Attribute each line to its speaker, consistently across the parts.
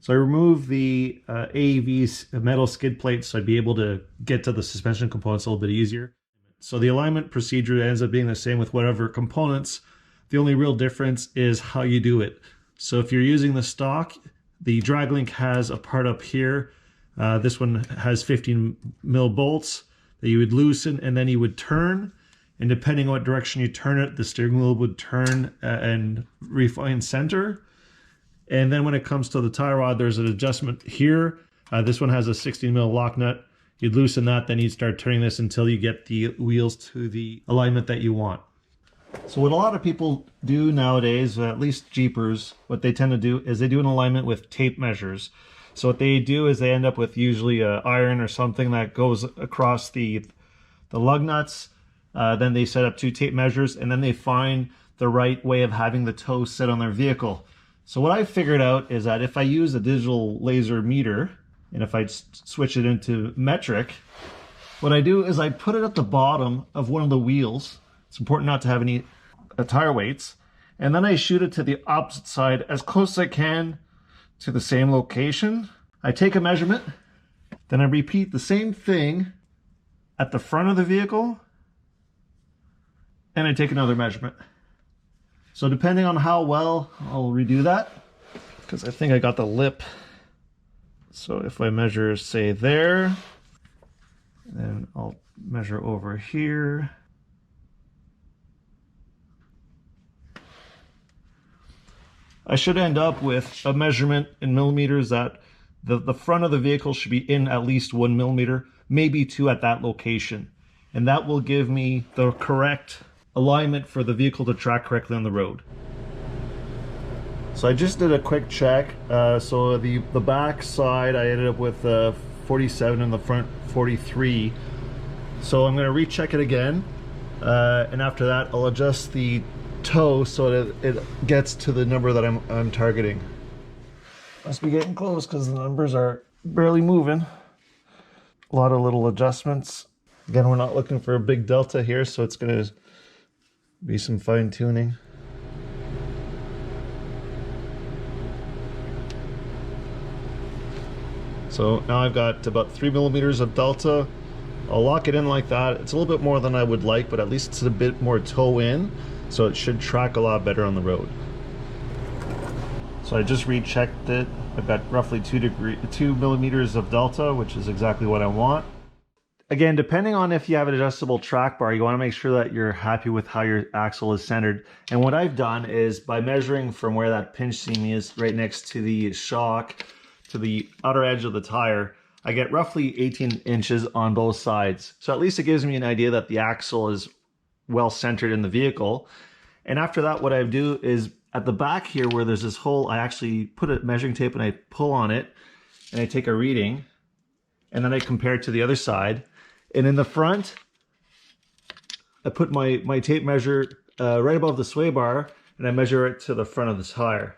Speaker 1: So I removed the AEV metal skid plate so I'd be able to get to the suspension components a little bit easier. So the alignment procedure ends up being the same with whatever components. The only real difference is how you do it. So if you're using the stock, the drag link has a part up here. This one has 15 mil bolts that you would loosen and then you would turn. And depending on what direction you turn it, the steering wheel would turn and refine center. And then when it comes to the tie rod, there's an adjustment here. This one has a 16 mil lock nut. You'd loosen that, then you'd start turning this until you get the wheels to the alignment that you want. So what a lot of people do nowadays, at least Jeepers, what they tend to do is they do an alignment with tape measures. So what they do is they end up with usually an iron or something that goes across the lug nuts. Then they set up 2 tape measures and then they find the right way of having the toe sit on their vehicle. So what I figured out is that if I use a digital laser meter, and if I switch it into metric, what I do is I put it at the bottom of one of the wheels. It's important not to have any tire weights. And then I shoot it to the opposite side as close as I can to the same location. I take a measurement, then I repeat the same thing at the front of the vehicle, and I take another measurement. So depending on how well, I'll redo that because I think I got the lip. So if I measure, say there, then I'll measure over here. I should end up with a measurement in millimeters that the front of the vehicle should be in at least 1 millimeter, maybe 2 at that location. And that will give me the correct alignment for the vehicle to track correctly on the road. So I just did a quick check. So the back side I ended up with 47 and the front 43. So I'm going to recheck it again, and after that I'll adjust the toe so that it gets to the number that I'm targeting. Must be getting close because the numbers are barely moving. A lot of little adjustments. Again, we're not looking for a big delta here, so it's going to be some fine tuning. So now I've got about 3 millimeters of delta. I'll lock it in like that. It's a little bit more than I would like, but at least it's a bit more toe in, so it should track a lot better on the road. So I just rechecked it. I've got roughly 2 millimeters of delta, which is exactly what I want. Again, depending on if you have an adjustable track bar, you want to make sure that you're happy with how your axle is centered. And what I've done is by measuring from where that pinch seam is right next to the shock to the outer edge of the tire, I get roughly 18 inches on both sides. So at least it gives me an idea that the axle is well centered in the vehicle. And after that, what I do is at the back here where there's this hole, I actually put a measuring tape and I pull on it and I take a reading and then I compare it to the other side. And in the front, I put my tape measure right above the sway bar and I measure it to the front of the tire.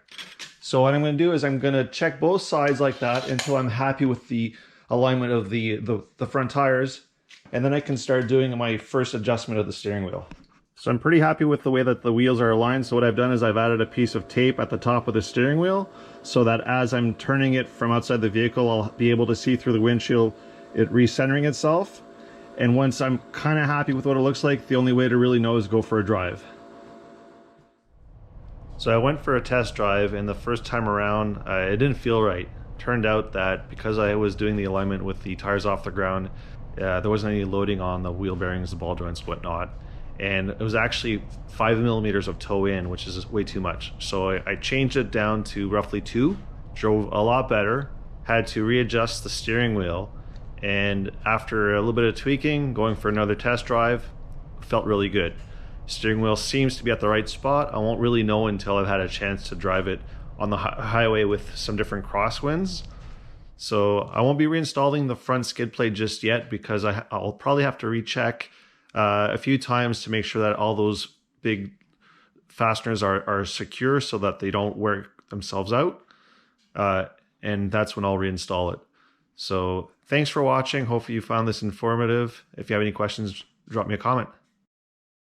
Speaker 1: So what I'm going to do is I'm going to check both sides like that until I'm happy with the alignment of the front tires. And then I can start doing my first adjustment of the steering wheel. So I'm pretty happy with the way that the wheels are aligned. So what I've done is I've added a piece of tape at the top of the steering wheel so that as I'm turning it from outside the vehicle, I'll be able to see through the windshield it recentering itself. And once I'm kind of happy with what it looks like, the only way to really know is go for a drive. So I went for a test drive, and the first time around, it didn't feel right. Turned out that because I was doing the alignment with the tires off the ground, there wasn't any loading on the wheel bearings, the ball joints, whatnot. And it was actually 5 millimeters of toe in, which is way too much. So I changed it down to roughly 2, drove a lot better, had to readjust the steering wheel. And after a little bit of tweaking, going for another test drive, felt really good. Steering wheel seems to be at the right spot. I won't really know until I've had a chance to drive it on the highway with some different crosswinds. So I won't be reinstalling the front skid plate just yet because I'll probably have to recheck a few times to make sure that all those big fasteners are secure so that they don't wear themselves out. And that's when I'll reinstall it. So thanks for watching. Hopefully you found this informative. If you have any questions, drop me a comment.